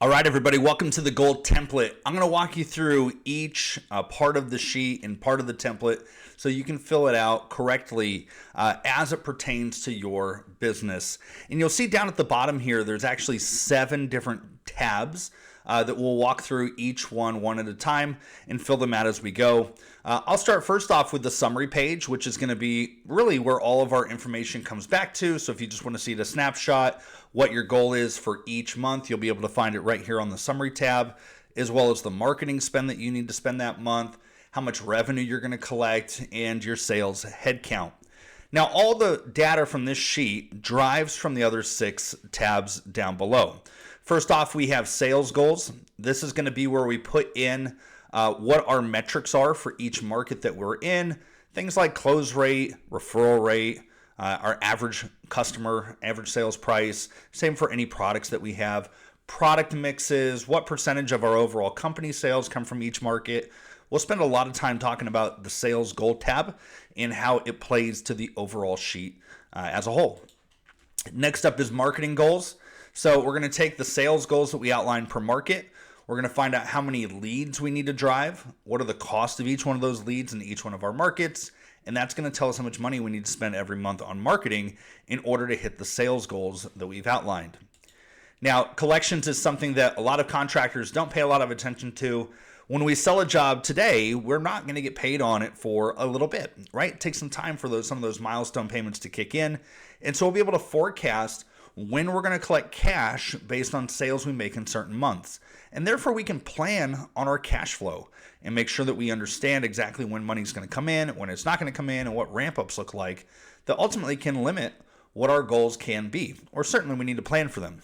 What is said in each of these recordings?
All right, everybody, welcome to the goal template. I'm going to walk you through each part of the sheet and part of the template so you can fill it out correctly as it pertains to your business. And you'll see down at the bottom here, there's actually 7 different tabs that we'll walk through each one at a time and fill them out as we go. I'll start first off with the summary page, which is going to be really where all of our information comes back to. So if you just want to see the snapshot, what your goal is for each month, you'll be able to find it right here on the summary tab, as well as the marketing spend that you need to spend that month, how much revenue you're going to collect, and your sales headcount. Now, all the data from this sheet drives from the other 6 tabs down below. First off, we have sales goals. This is going to be where we put in what our metrics are for each market that we're in. Things like close rate, referral rate, our average customer, average sales price, same for any products that we have, product mixes, what percentage of our overall company sales come from each market. We'll spend a lot of time talking about the sales goal tab and how it plays to the overall sheet as a whole. Next up is marketing goals. So we're going to take the sales goals that we outlined per market. We're going to find out how many leads we need to drive, what are the costs of each one of those leads in each one of our markets, and that's going to tell us how much money we need to spend every month on marketing in order to hit the sales goals that we've outlined. Now, collections is something that a lot of contractors don't pay a lot of attention to. When we sell a job today, we're not going to get paid on it for a little bit, right? It takes some time for some of those milestone payments to kick in. And so we'll be able to forecast when we're going to collect cash based on sales we make in certain months. And therefore, we can plan on our cash flow and make sure that we understand exactly when money's going to come in, when it's not going to come in, and what ramp-ups look like that ultimately can limit what our goals can be, or certainly we need to plan for them.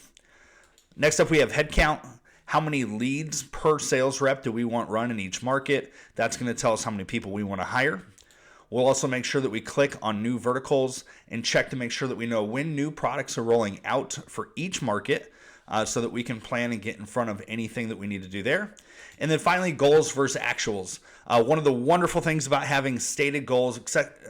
Next up, we have headcount. How many leads per sales rep do we want run in each market? That's going to tell us how many people we want to hire. We'll also make sure that we click on new verticals and check to make sure that we know when new products are rolling out for each market so that we can plan and get in front of anything that we need to do there. And then finally, goals versus actuals. One of the wonderful things about having stated goals,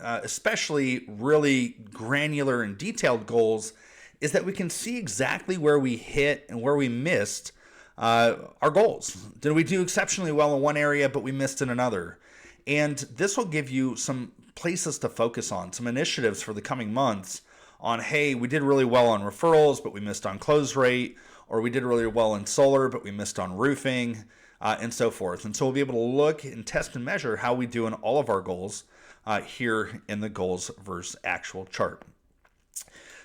especially really granular and detailed goals, is that we can see exactly where we hit and where we missed our goals. Did we do exceptionally well in one area, but we missed in another? And this will give you some places to focus on, some initiatives for the coming months on, hey, we did really well on referrals, but we missed on close rate, or we did really well in solar, but we missed on roofing, and so forth. And so we'll be able to look and test and measure how we do in all of our goals here in the goals versus actual chart.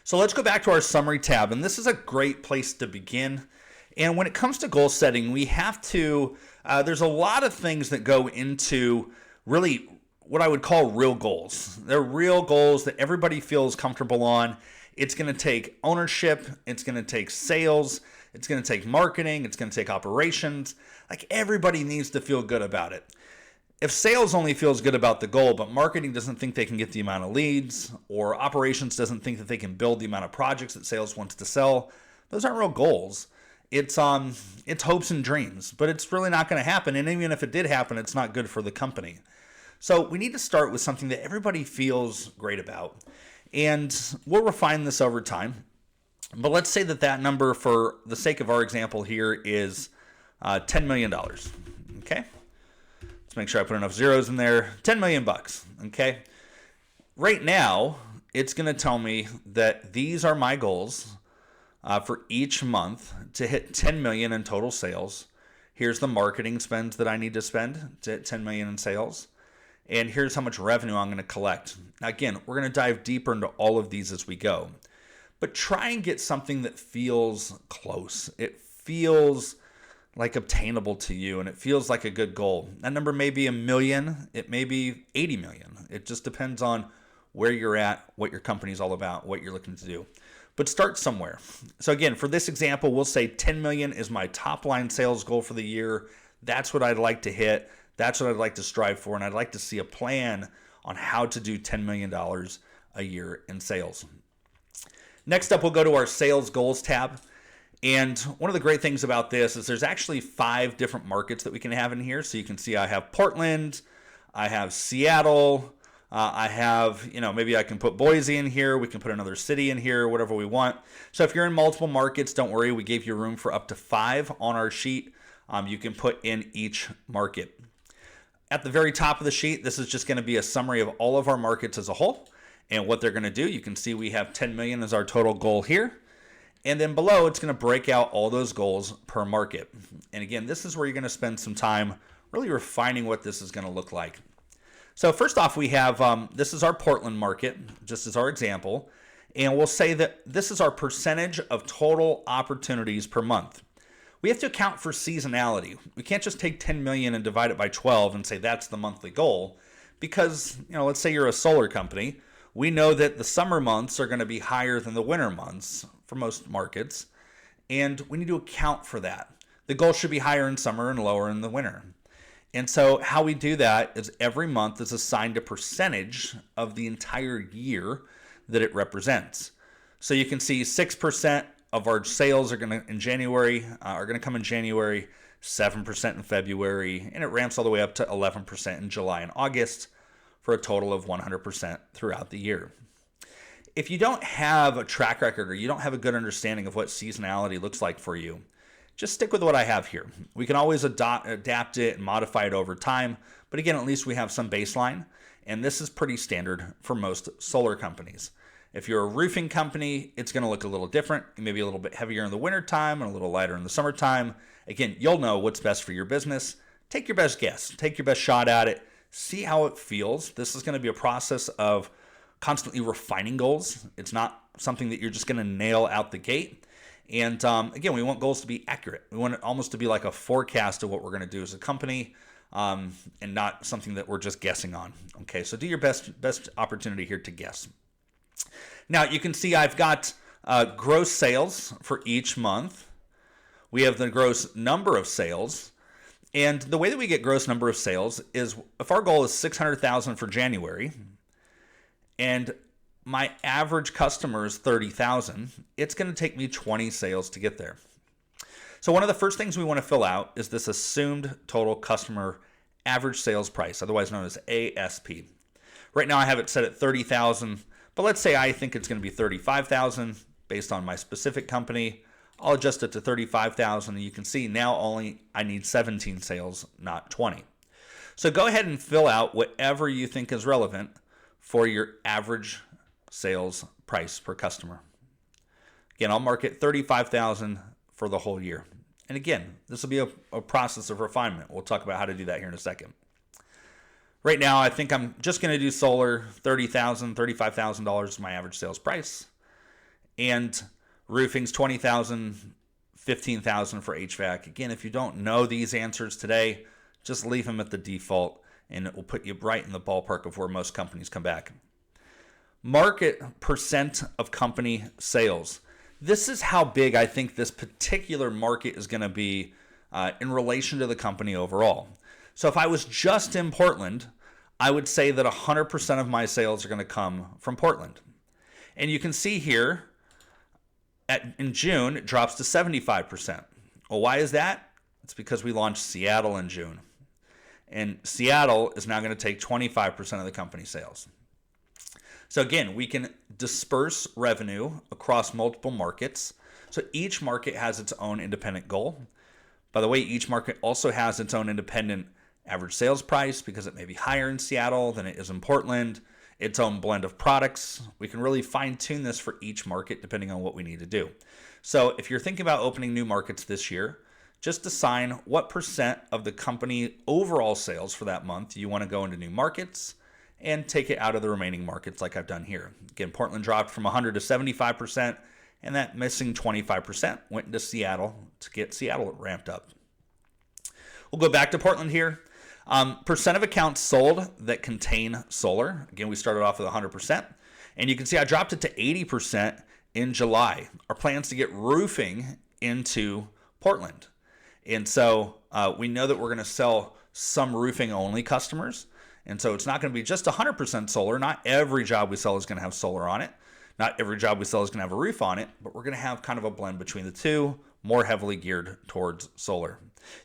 So let's go back to our summary tab, and this is a great place to begin. And when it comes to goal setting, we have to, there's a lot of things that go into really what I would call real goals. They're real goals that everybody feels comfortable on. It's going to take ownership. It's going to take sales. It's going to take marketing. It's going to take operations. Like, everybody needs to feel good about it. If sales only feels good about the goal, but marketing doesn't think they can get the amount of leads, or operations doesn't think that they can build the amount of projects that sales wants to sell, those aren't real goals. It's hopes and dreams, but it's really not going to happen. And even if it did happen, it's not good for the company. So we need to start with something that everybody feels great about. And we'll refine this over time. But let's say that number, for the sake of our example here, is $10 million. Okay? Let's make sure I put enough zeros in there. $10 million bucks. Okay? Right now, it's going to tell me that these are my goals for each month to hit 10 million in total sales. Here's the marketing spend that I need to spend to hit 10 million in sales. And here's how much revenue I'm going to collect. Now, again, we're going to dive deeper into all of these as we go. But try and get something that feels close. It feels like obtainable to you, and it feels like a good goal. That number may be 1 million. It may be 80 million. It just depends on where you're at, what your company's all about, what you're looking to do. But start somewhere. So again, for this example, we'll say 10 million is my top line sales goal for the year. That's what I'd like to hit. That's what I'd like to strive for. And I'd like to see a plan on how to do $10 million a year in sales. Next up, we'll go to our sales goals tab. And one of the great things about this is there's actually 5 different markets that we can have in here. So you can see I have Portland, I have Seattle, I have, maybe I can put Boise in here. We can put another city in here, whatever we want. So if you're in multiple markets, don't worry. We gave you room for up to 5 on our sheet. You can put in each market. At the very top of the sheet, this is just going to be a summary of all of our markets as a whole and what they're going to do. You can see we have 10 million as our total goal here. And then below, it's going to break out all those goals per market. And again, this is where you're going to spend some time really refining what this is going to look like. So first off, we have, this is our Portland market, just as our example. And we'll say that this is our percentage of total opportunities per month. We have to account for seasonality. We can't just take 10 million and divide it by 12 and say that's the monthly goal, because, let's say you're a solar company. We know that the summer months are going to be higher than the winter months for most markets, and we need to account for that. The goal should be higher in summer and lower in the winter. And so how we do that is every month is assigned a percentage of the entire year that it represents. So you can see 6% of our sales are going to come in January, 7% in February, and it ramps all the way up to 11% in July and August for a total of 100% throughout the year. If you don't have a track record or you don't have a good understanding of what seasonality looks like for you, just stick with what I have here. We can always adapt it and modify it over time, but again, at least we have some baseline, and this is pretty standard for most solar companies. If you're a roofing company, it's going to look a little different. Maybe a little bit heavier in the wintertime and a little lighter in the summertime. Again, you'll know what's best for your business. Take your best guess. Take your best shot at it. See how it feels. This is going to be a process of constantly refining goals. It's not something that you're just going to nail out the gate. And again, we want goals to be accurate. We want it almost to be like a forecast of what we're going to do as a company, and not something that we're just guessing on. Okay, so do your best opportunity here to guess. Now you can see I've got gross sales for each month. We have the gross number of sales. And the way that we get gross number of sales is if our goal is 600,000 for January and my average customer is 30,000, it's going to take me 20 sales to get there. So one of the first things we want to fill out is this assumed total customer average sales price, otherwise known as ASP. Right now I have it set at 30,000, but let's say I think it's going to be 35,000 based on my specific company. I'll adjust it to 35,000, and you can see now I need 17 sales, not 20. So go ahead and fill out whatever you think is relevant for your average sales price per customer. Again, I'll mark it 35,000 for the whole year. And again, this will be a process of refinement. We'll talk about how to do that here in a second. Right now, I think I'm just going to do solar, $30,000, $35,000 is my average sales price. And roofing's $20,000, $15,000 for HVAC. Again, if you don't know these answers today, just leave them at the default, and it will put you right in the ballpark of where most companies come back. Market percent of company sales. This is how big I think this particular market is going to be in relation to the company overall. So if I was just in Portland, I would say that 100% of my sales are going to come from Portland. And you can see here, in June, it drops to 75%. Well, why is that? It's because we launched Seattle in June. And Seattle is now going to take 25% of the company sales. So again, we can disperse revenue across multiple markets. So each market has its own independent goal. By the way, each market also has its own independent average sales price because it may be higher in Seattle than it is in Portland, its own blend of products. We can really fine tune this for each market depending on what we need to do. So if you're thinking about opening new markets this year, just assign what percent of the company overall sales for that month you want to go into new markets, and take it out of the remaining markets like I've done here. Again, Portland dropped from 100 to 75%, and that missing 25% went into Seattle to get Seattle ramped up. We'll go back to Portland here. Percent of accounts sold that contain solar. Again, we started off with 100%, and you can see I dropped it to 80% in July. Our plans to get roofing into Portland. And so we know that we're going to sell some roofing only customers. And so it's not going to be just 100% solar. Not every job we sell is going to have solar on it. Not every job we sell is going to have a roof on it, but we're going to have kind of a blend between the two, more heavily geared towards solar.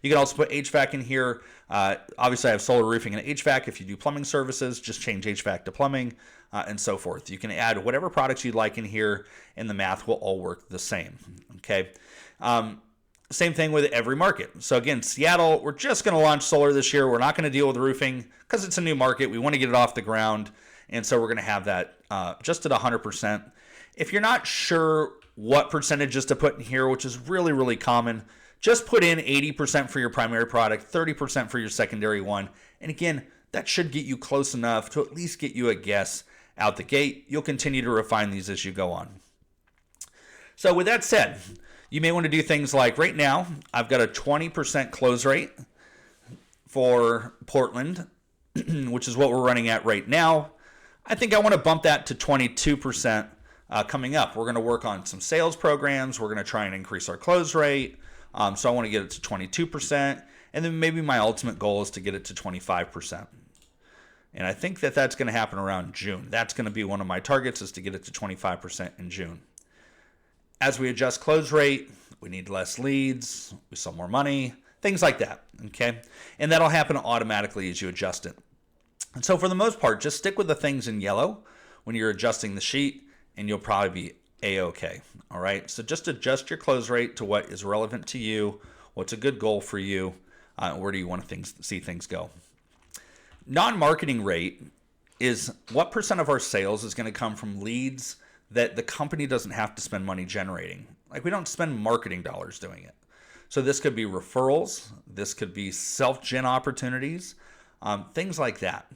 You can also put HVAC in here. Obviously, I have solar, roofing, and HVAC. If you do plumbing services, just change HVAC to plumbing, and so forth. You can add whatever products you'd like in here, and the math will all work the same. Okay. Same thing with every market. So again, Seattle, we're just going to launch solar this year. We're not going to deal with roofing because it's a new market. We want to get it off the ground. And so we're going to have that just at 100%. If you're not sure what percentages to put in here, which is really, really common, just put in 80% for your primary product, 30% for your secondary one. And again, that should get you close enough to at least get you a guess out the gate. You'll continue to refine these as you go on. So with that said, you may want to do things like right now, I've got a 20% close rate for Portland, which is what we're running at right now. I think I want to bump that to 22% coming up. We're going to work on some sales programs. We're going to try and increase our close rate. So I want to get it to 22%. And then maybe my ultimate goal is to get it to 25%. And I think that that's going to happen around June. That's going to be one of my targets, is to get it to 25% in June. As we adjust close rate, we need less leads, we sell more money, things like that, okay? And that'll happen automatically as you adjust it. And so for the most part, just stick with the things in yellow when you're adjusting the sheet, and you'll probably be A-okay, all right? So just adjust your close rate to what is relevant to you, what's a good goal for you, where do you want to see things go. Non-marketing rate is what percent of our sales is going to come from leads that the company doesn't have to spend money generating. Like, we don't spend marketing dollars doing it. So this could be referrals, this could be self-gen opportunities, things like that.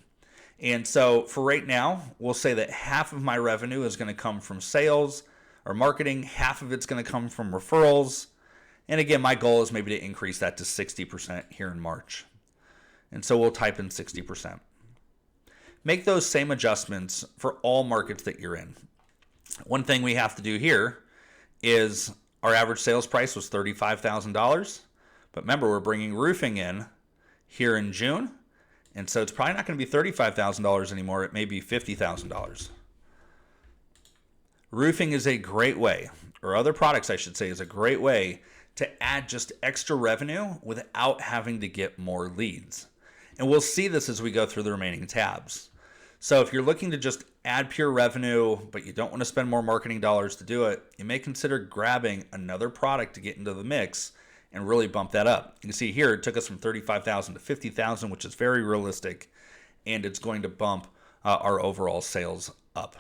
And so for right now, we'll say that half of my revenue is going to come from sales or marketing, half of it's going to come from referrals. And again, my goal is maybe to increase that to 60% here in March. And so we'll type in 60%. Make those same adjustments for all markets that you're in. One thing we have to do here is our average sales price was $35,000. But remember, we're bringing roofing in here in June. And so it's probably not going to be $35,000 anymore. It may be $50,000. Roofing is a great way, or other products I should say, is a great way to add just extra revenue without having to get more leads. And we'll see this as we go through the remaining tabs. So if you're looking to just add pure revenue, but you don't want to spend more marketing dollars to do it, you may consider grabbing another product to get into the mix and really bump that up. You can see here, it took us from $35,000 to $50,000, which is very realistic, and it's going to bump our overall sales up.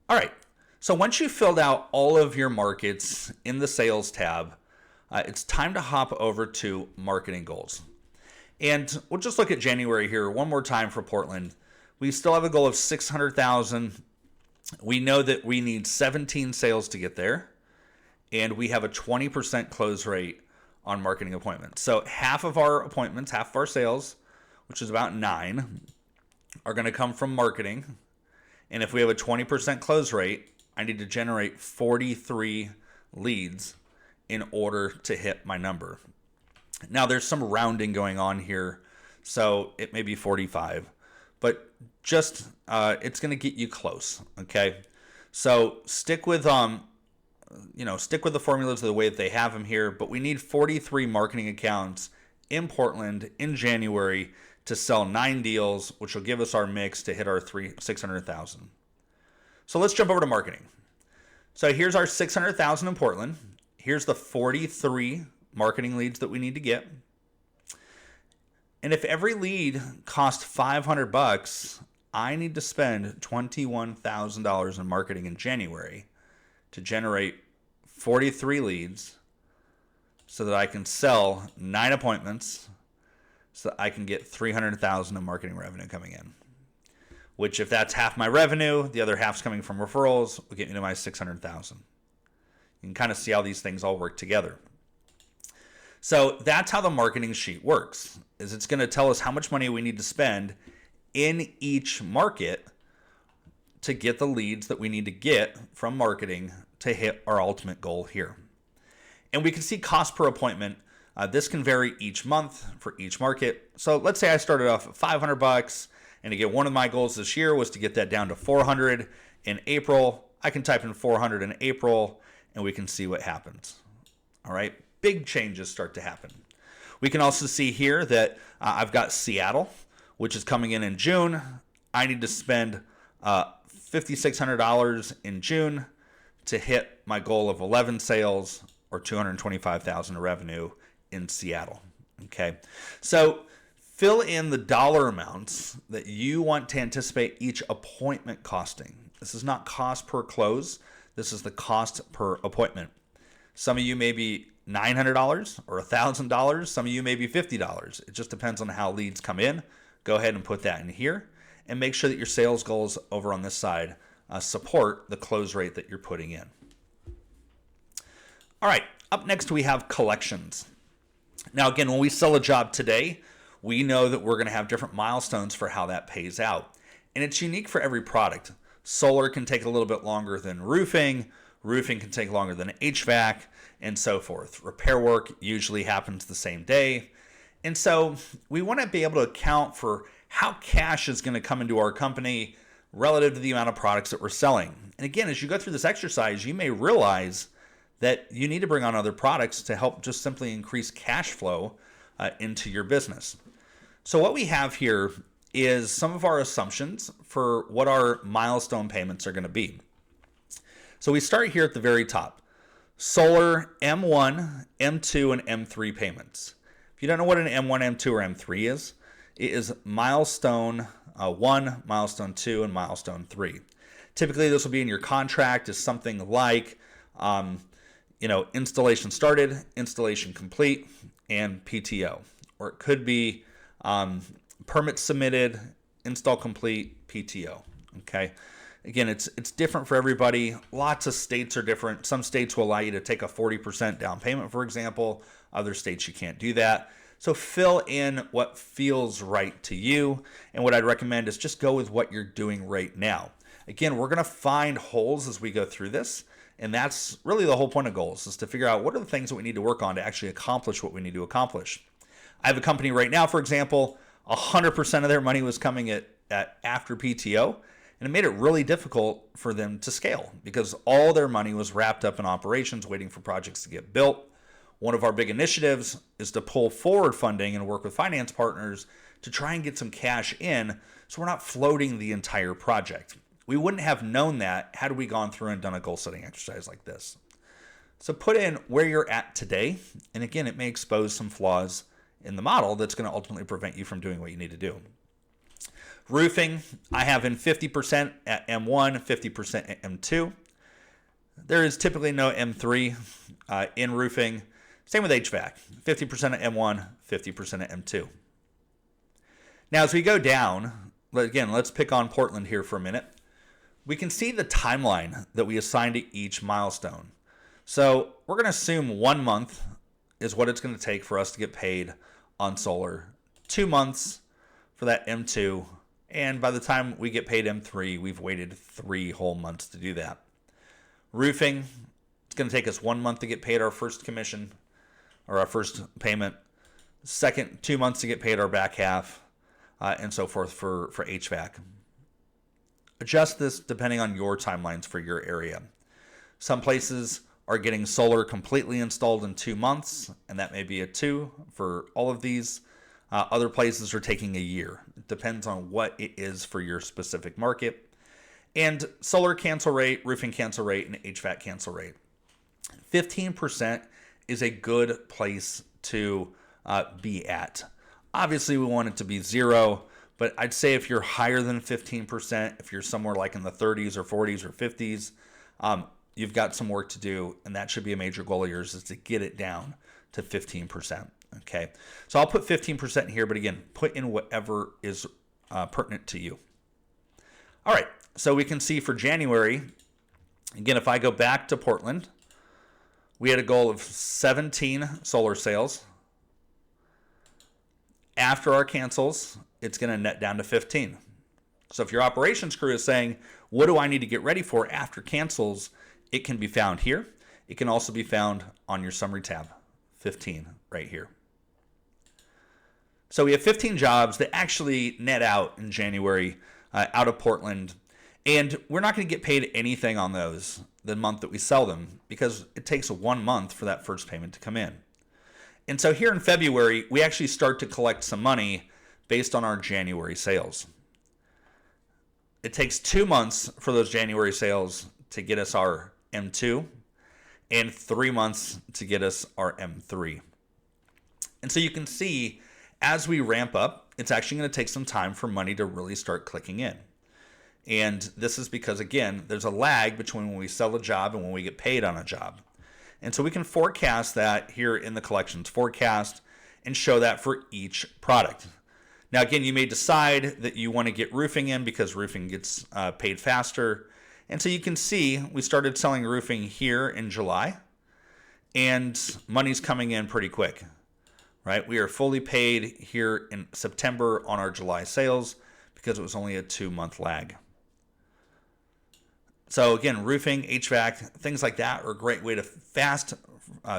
All right, so once you've filled out all of your markets in the sales tab, it's time to hop over to marketing goals. And we'll just look at January here one more time for Portland. We still have a goal of 600,000. We know that we need 17 sales to get there, and we have a 20% close rate on marketing appointments. So half of our appointments, half of our sales, which is about 9, are going to come from marketing. And if we have a 20% close rate, I need to generate 43 leads in order to hit my number. Now, there's some rounding going on here, so it may be 45. But just it's going to get you close, okay? So stick with stick with the formulas the way that they have them here. But we need 43 marketing accounts in Portland in January to sell 9 deals, which will give us our mix to hit our 600,000. So let's jump over to marketing. So here's our 600,000 in Portland. Here's the 43 marketing leads that we need to get. And if every lead costs $500, I need to spend $21,000 in marketing in January to generate 43 leads so that I can sell 9 appointments so that I can get $300,000 in marketing revenue coming in. Which, if that's half my revenue, the other half's coming from referrals, will get me to my $600,000. You can kind of see how these things all work together. So that's how the marketing sheet works, is it's going to tell us how much money we need to spend in each market to get the leads that we need to get from marketing to hit our ultimate goal here. And we can see cost per appointment. This can vary each month for each market. So let's say I started off at $500, and again, one of my goals this year was to get that down to $400 in April. I can type in $400 in April, and we can see what happens. All right. Big changes start to happen. We can also see here that I've got Seattle, which is coming in June. I need to spend $5,600 in June to hit my goal of 11 sales or $225,000 of revenue in Seattle. Okay, so fill in the dollar amounts that you want to anticipate each appointment costing. This is not cost per close. This is the cost per appointment. Some of you may be $900 or $1,000. Some of you may be $50. It just depends on how leads come in. Go ahead and put that in here and make sure that your sales goals over on this side support the close rate that you're putting in. All right, up next we have collections. Now again, when we sell a job today, we know that we're going to have different milestones for how that pays out. And it's unique for every product. Solar can take a little bit longer than roofing. Roofing can take longer than HVAC, and so forth. Repair work usually happens the same day. And so we want to be able to account for how cash is going to come into our company relative to the amount of products that we're selling. And again, as you go through this exercise, you may realize that you need to bring on other products to help just simply increase cash flow into your business. So what we have here is some of our assumptions for what our milestone payments are going to be. So we start here at the very top. Solar M1, M2, and M3 payments. If you don't know what an M1, M2, or M3 is, it is milestone 1, milestone 2, and milestone 3. Typically, this will be in your contract as something like, installation started, installation complete, and PTO. Or it could be permit submitted, install complete, PTO. Okay. Again, it's different for everybody. Lots of states are different. Some states will allow you to take a 40% down payment, for example. Other states you can't do that. So fill in what feels right to you. And what I'd recommend is just go with what you're doing right now. Again, we're going to find holes as we go through this. And that's really the whole point of goals, is to figure out what are the things that we need to work on to actually accomplish what we need to accomplish. I have a company right now, for example, 100% of their money was coming at after PTO. And it made it really difficult for them to scale because all their money was wrapped up in operations waiting for projects to get built. One of our big initiatives is to pull forward funding and work with finance partners to try and get some cash in so we're not floating the entire project. We wouldn't have known that had we gone through and done a goal setting exercise like this. So put in where you're at today. And again, it may expose some flaws in the model that's going to ultimately prevent you from doing what you need to do. Roofing, I have in 50% at M1, 50% at M2. There is typically no M3 in roofing. Same with HVAC, 50% at M1, 50% at M2. Now, as we go down, again, let's pick on Portland here for a minute. We can see the timeline that we assign to each milestone. So we're going to assume 1 month is what it's going to take for us to get paid on solar. 2 months for that M2. And by the time we get paid M3, we've waited 3 whole months to do that. Roofing, it's going to take us 1 month to get paid our first commission or our first payment. Second, 2 months to get paid our back half, and so forth for HVAC. Adjust this depending on your timelines for your area. Some places are getting solar completely installed in 2 months, and that may be a 2 for all of these. Other places are taking a year. It depends on what it is for your specific market. And solar cancel rate, roofing cancel rate, and HVAC cancel rate. 15% is a good place to be at. Obviously, we want it to be 0, but I'd say if you're higher than 15%, if you're somewhere like in the 30s or 40s or 50s, you've got some work to do, and that should be a major goal of yours, is to get it down to 15%. Okay, so I'll put 15% here, but again, put in whatever is pertinent to you. All right, so we can see for January, again, if I go back to Portland, we had a goal of 17 solar sales. After our cancels, it's going to net down to 15. So if your operations crew is saying, what do I need to get ready for after cancels? It can be found here. It can also be found on your summary tab, 15 right here. So we have 15 jobs that actually net out in January out of Portland. And we're not going to get paid anything on those the month that we sell them because it takes 1 month for that first payment to come in. And so here in February, we actually start to collect some money based on our January sales. It takes 2 months for those January sales to get us our M2 and 3 months to get us our M3. And so you can see as we ramp up, it's actually going to take some time for money to really start clicking in. And this is because, again, there's a lag between when we sell a job and when we get paid on a job. And so we can forecast that here in the collections forecast and show that for each product. Now, again, you may decide that you want to get roofing in because roofing gets paid faster. And so you can see we started selling roofing here in July and money's coming in pretty quick, right? We are fully paid here in September on our July sales because it was only a 2-month lag. So again, roofing, HVAC, things like that are a great way to fast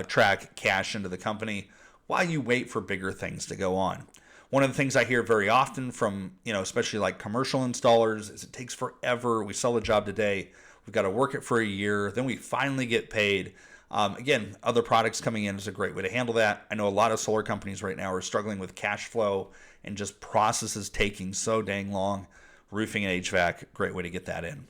track cash into the company while you wait for bigger things to go on. One of the things I hear very often from, especially like commercial installers is it takes forever. We sell a job today. We've got to work it for a year. Then we finally get paid. Again, other products coming in is a great way to handle that. I know a lot of solar companies right now are struggling with cash flow and just processes taking so dang long. Roofing and HVAC, great way to get that in.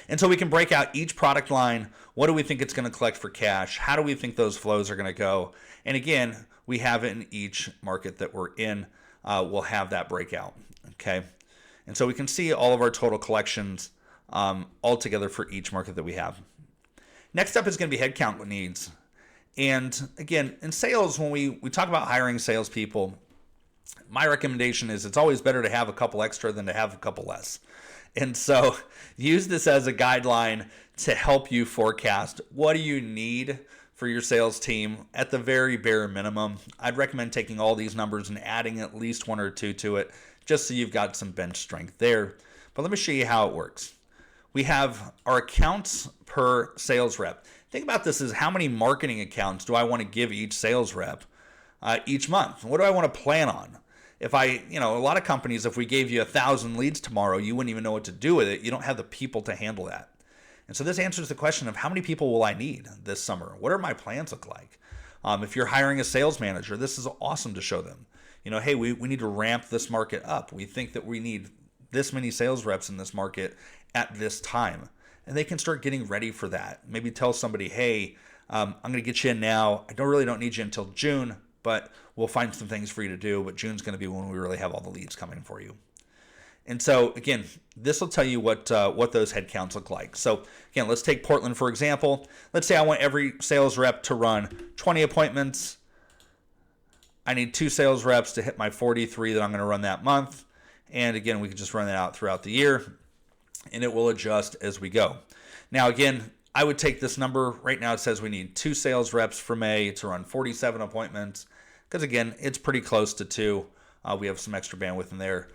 And so we can break out each product line. What do we think it's going to collect for cash? How do we think those flows are going to go? And again, we have it in each market that we're in. We'll have that breakout, okay? And so we can see all of our total collections all together for each market that we have. Next up is going to be headcount needs. And again, in sales, when we talk about hiring salespeople, my recommendation is it's always better to have a couple extra than to have a couple less. And so use this as a guideline to help you forecast what do you need for your sales team at the very bare minimum. I'd recommend taking all these numbers and adding at least 1 or 2 to it just so you've got some bench strength there. But let me show you how it works. We have our accounts per sales rep. Think about this as how many marketing accounts do I want to give each sales rep each month? What do I want to plan on? If a lot of companies, if we gave you 1,000 leads tomorrow, you wouldn't even know what to do with it. You don't have the people to handle that. And so this answers the question of how many people will I need this summer? What are my plans look like? If you're hiring a sales manager, this is awesome to show them. Hey, we need to ramp this market up. We think that we need this many sales reps in this market at this time. And they can start getting ready for that. Maybe tell somebody, hey, I'm going to get you in now. I don't need you until June, but we'll find some things for you to do. But June's going to be when we really have all the leads coming for you. And so again, this will tell you what those headcounts look like. So again, let's take Portland for example. Let's say I want every sales rep to run 20 appointments. I need 2 sales reps to hit my 43 that I'm going to run that month. And again, we can just run that out throughout the year, and it will adjust as we go. Now again, I would take this number. Right now it says we need 2 sales reps for May to run 47 appointments, because again, it's pretty close to 2. We have some extra bandwidth in there.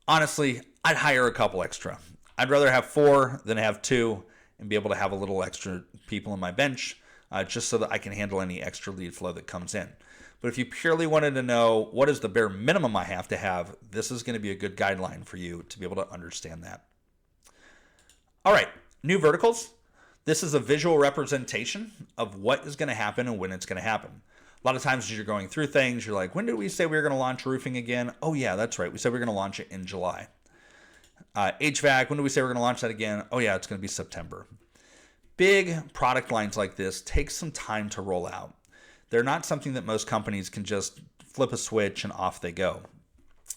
Honestly, I'd hire a couple extra. I'd rather have 4 than have 2 and be able to have a little extra people in my bench just so that I can handle any extra lead flow that comes in. But if you purely wanted to know what is the bare minimum I have to have, this is going to be a good guideline for you to be able to understand that. All right, new verticals. This is a visual representation of what is going to happen and when it's going to happen. A lot of times as you're going through things, you're like, when did we say we were going to launch roofing again? Oh yeah, that's right. We said we were going to launch it in July. HVAC, when did we say we're going to launch that again? Oh yeah, it's going to be September. Big product lines like this take some time to roll out. They're not something that most companies can just flip a switch and off they go.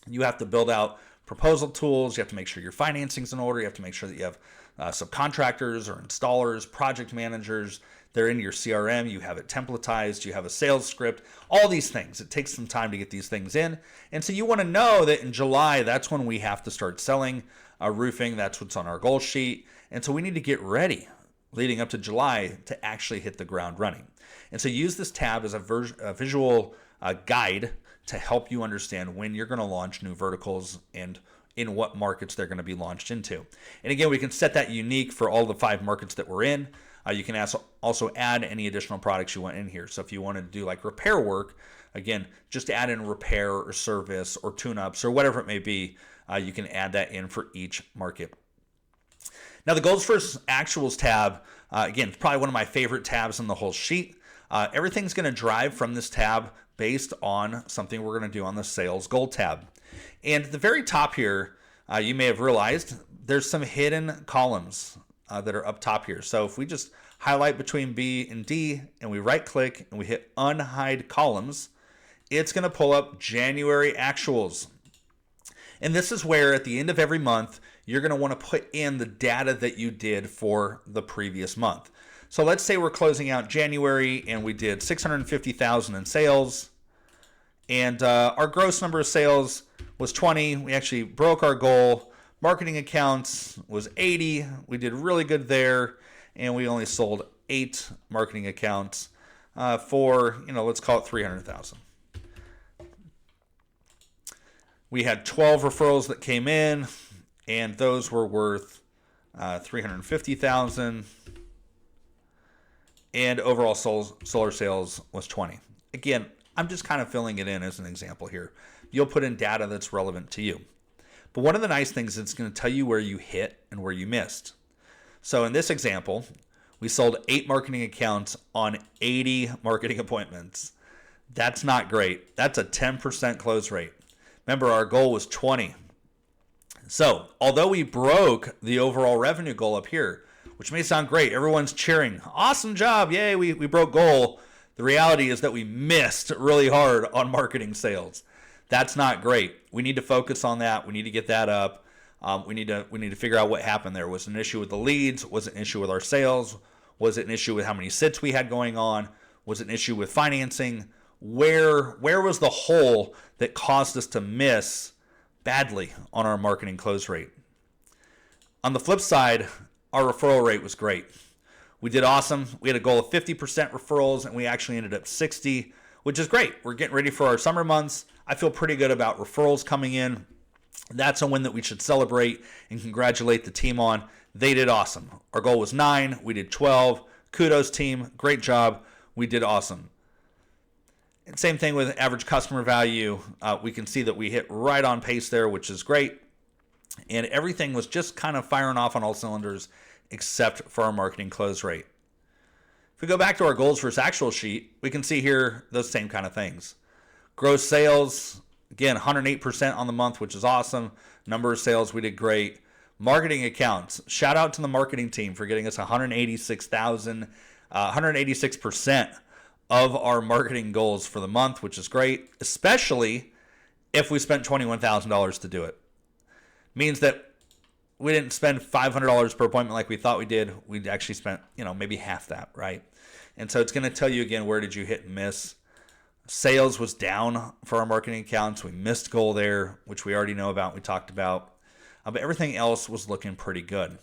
You have to build out proposal tools. You have to make sure your financing's in order. You have to make sure that you have subcontractors or installers, project managers. They're in your CRM. You have it templatized. You have a sales script. All these things. It takes some time to get these things in. And so you want to know that in July, that's when we have to start selling roofing. That's what's on our goal sheet. And so we need to get ready leading up to July to actually hit the ground running. And so use this tab as a visual guide to help you understand when you're going to launch new verticals and in what markets they're going to be launched into. And again, we can set that unique for all the 5 markets that we're in. You can also add any additional products you want in here. So if you want to do like repair work, again, just add in repair or service or tune-ups or whatever it may be. You can add that in for each market. Now the goals versus actuals tab, again, it's probably one of my favorite tabs in the whole sheet. Everything's going to drive from this tab based on something we're going to do on the sales goal tab. And at the very top here, you may have realized there's some hidden columns that are up top here. So if we just highlight between B and D and we right click and we hit unhide columns, it's going to pull up January actuals. And this is where at the end of every month, you're going to want to put in the data that you did for the previous month. So let's say we're closing out January and we did 650,000 in sales, and our gross number of sales was 20. We actually broke our goal. Marketing accounts was 80. We did really good there, and we only sold 8 marketing accounts for, let's call it 300,000. We had 12 referrals that came in, and those were worth 350,000. And overall solar sales was 20. Again, I'm just kind of filling it in as an example here. You'll put in data that's relevant to you. But one of the nice things is it's going to tell you where you hit and where you missed. So in this example, we sold 8 marketing accounts on 80 marketing appointments. That's not great. That's a 10% close rate. Remember, our goal was 20. So although we broke the overall revenue goal up here, which may sound great, everyone's cheering, awesome job, yay, we broke goal. The reality is that we missed really hard on marketing sales. That's not great. We need to focus on that. We need to get that up. We need to figure out what happened there. Was it an issue with the leads? Was it an issue with our sales? Was it an issue with how many sits we had going on? Was it an issue with financing? Where was the hole that caused us to miss badly on our marketing close rate? On the flip side, our referral rate was great. We did awesome. We had a goal of 50% referrals, and we actually ended up 60, which is great. We're getting ready for our summer months. I feel pretty good about referrals coming in. That's a win that we should celebrate and congratulate the team on. They did awesome. Our goal was 9. We did 12. Kudos, team. Great job. We did awesome. And same thing with average customer value. We can see that we hit right on pace there, which is great. And everything was just kind of firing off on all cylinders except for our marketing close rate. If we go back to our goals versus actual sheet, we can see here those same kind of things. Gross sales, again, 108% on the month, which is awesome. Number of sales, we did great. Marketing accounts, shout out to the marketing team for getting us 186% of our marketing goals for the month, which is great, especially if we spent $21,000 to do it. Means that we didn't spend $500 per appointment like we thought we did. We actually spent, maybe half that, right? And so it's going to tell you again, where did you hit and miss? Sales was down for our marketing accounts. We missed goal there, which we already know about, we talked about. But everything else was looking pretty good.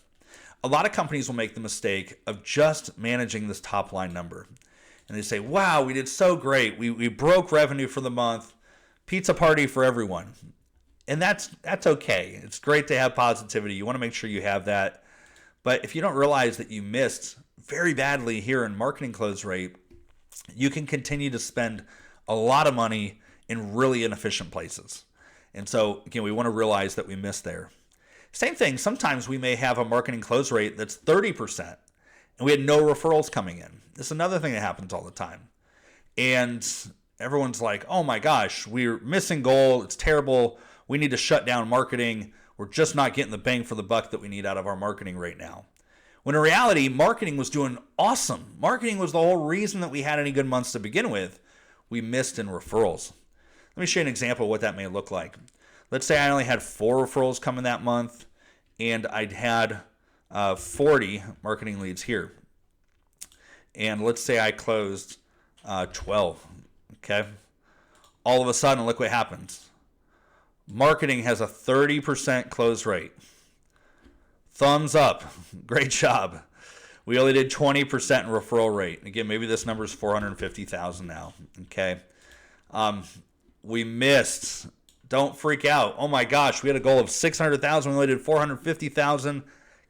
A lot of companies will make the mistake of just managing this top line number. And they say, wow, we did so great. We broke revenue for the month. Pizza party for everyone. And that's okay. It's great to have positivity. You want to make sure you have that. But if you don't realize that you missed very badly here in marketing close rate, you can continue to spend a lot of money in really inefficient places. And so, again, we want to realize that we missed there. Same thing, sometimes we may have a marketing close rate that's 30%, and we had no referrals coming in. This is another thing that happens all the time. And everyone's like, oh my gosh, we're missing goal. It's terrible. We need to shut down marketing. We're just not getting the bang for the buck that we need out of our marketing right now. When in reality, marketing was doing awesome. Marketing was the whole reason that we had any good months to begin with. We missed in referrals. Let me show you an example of what that may look like. Let's say I only had 4 referrals coming that month, and I'd had 40 marketing leads here. And let's say I closed 12, okay? All of a sudden, look what happens. Marketing has a 30% close rate. Thumbs up. Great job. We only did 20% in referral rate. Again, maybe this number is 450,000 now, okay? We missed. Don't freak out. Oh my gosh, we had a goal of 600,000. We only did 450,000.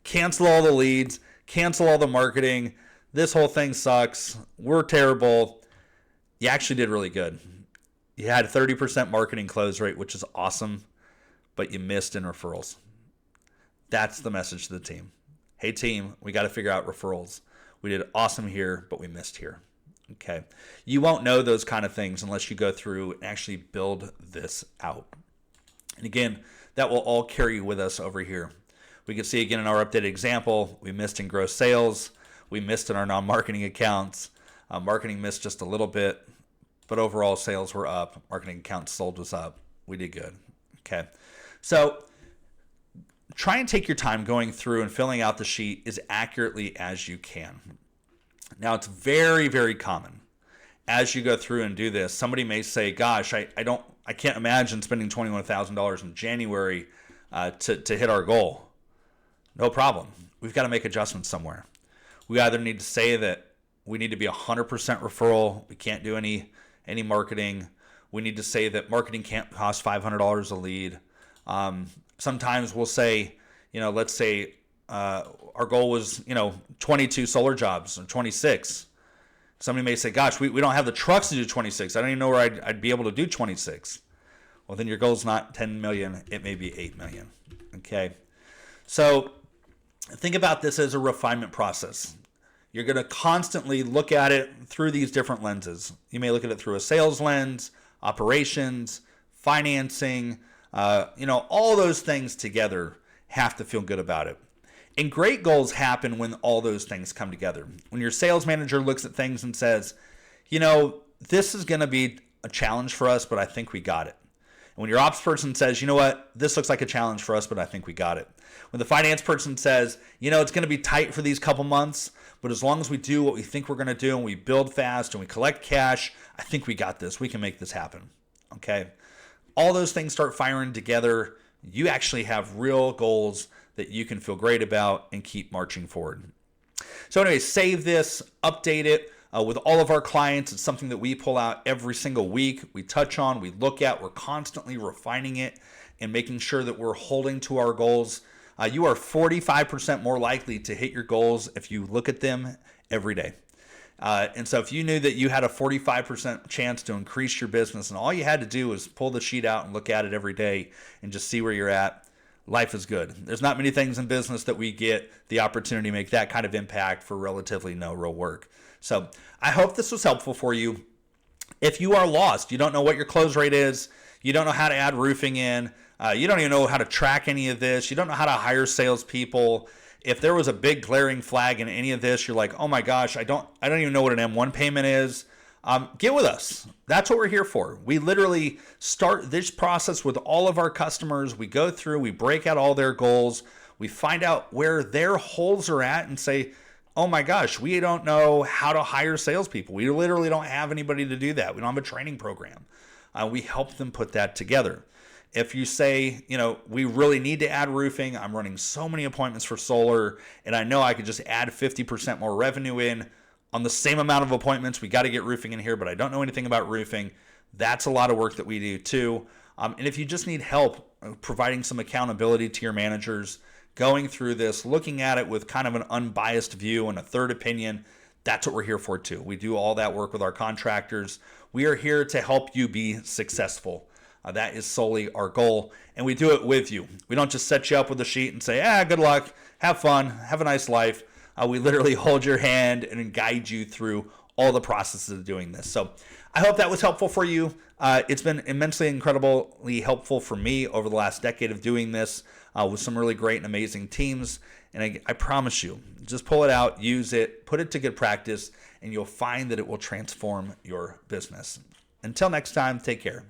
Cancel all the leads. Cancel all the marketing. This whole thing sucks. We're terrible. You actually did really good. You had a 30% marketing close rate, which is awesome, but you missed in referrals. That's the message to the team. Hey team, we got to figure out referrals. We did awesome here, but we missed here. Okay. You won't know those kind of things unless you go through and actually build this out. And again, that will all carry with us over here. We can see again in our updated example, we missed in gross sales. We missed in our non-marketing accounts. Marketing missed just a little bit, but overall sales were up. Marketing accounts sold was up. We did good. Okay. So try and take your time going through and filling out the sheet as accurately as you can. Now, it's very, very common as you go through and do this. Somebody may say, gosh, I can't imagine spending $21,000 in January to hit our goal. No problem. We've got to make adjustments somewhere. We either need to say that we need to be 100% referral. We can't do any marketing. We need to say that marketing can't cost $500 a lead. Sometimes we'll say, let's say our goal was, 22 solar jobs or 26. Somebody may say, gosh, we don't have the trucks to do 26. I don't even know where I'd be able to do 26. Well, then your goal is not 10 million. It may be 8 million. Okay. So think about this as a refinement process. You're going to constantly look at it through these different lenses. You may look at it through a sales lens, operations, financing, all those things together have to feel good about it. And great goals happen when all those things come together. When your sales manager looks at things and says, this is going to be a challenge for us, but I think we got it. And when your ops person says, you know what, this looks like a challenge for us, but I think we got it. When the finance person says, it's going to be tight for these couple months, but as long as we do what we think we're going to do and we build fast and we collect cash, I think we got this. We can make this happen. Okay. All those things start firing together. You actually have real goals that you can feel great about and keep marching forward. So anyway, save this, update it with all of our clients. It's something that we pull out every single week. We touch on, we look at, we're constantly refining it and making sure that we're holding to our goals. You are 45% more likely to hit your goals if you look at them every day. And so if you knew that you had a 45% chance to increase your business and all you had to do was pull the sheet out and look at it every day and just see where you're at, life is good. There's not many things in business that we get the opportunity to make that kind of impact for relatively no real work. So I hope this was helpful for you. If you are lost, you don't know what your close rate is, you don't know how to add roofing in, you don't even know how to track any of this, you don't know how to hire salespeople. If there was a big glaring flag in any of this, you're like, oh my gosh, I don't even know what an M1 payment is. Get with us. That's what we're here for. We literally start this process with all of our customers. We go through, we break out all their goals. We find out where their holes are at and say, oh my gosh, we don't know how to hire salespeople. We literally don't have anybody to do that. We don't have a training program. We help them put that together. If you say, we really need to add roofing, I'm running so many appointments for solar, and I know I could just add 50% more revenue in on the same amount of appointments. We got to get roofing in here, but I don't know anything about roofing. That's a lot of work that we do too. And if you just need help providing some accountability to your managers, going through this, looking at it with kind of an unbiased view and a third opinion, that's what we're here for too. We do all that work with our contractors. We are here to help you be successful. That is solely our goal, and we do it with you. We don't just set you up with a sheet and say, good luck, have fun, have a nice life. We literally hold your hand and guide you through all the processes of doing this. So I hope that was helpful for you. It's been immensely, incredibly helpful for me over the last decade of doing this with some really great and amazing teams. And I promise you, just pull it out, use it, put it to good practice, and you'll find that it will transform your business. Until next time, take care.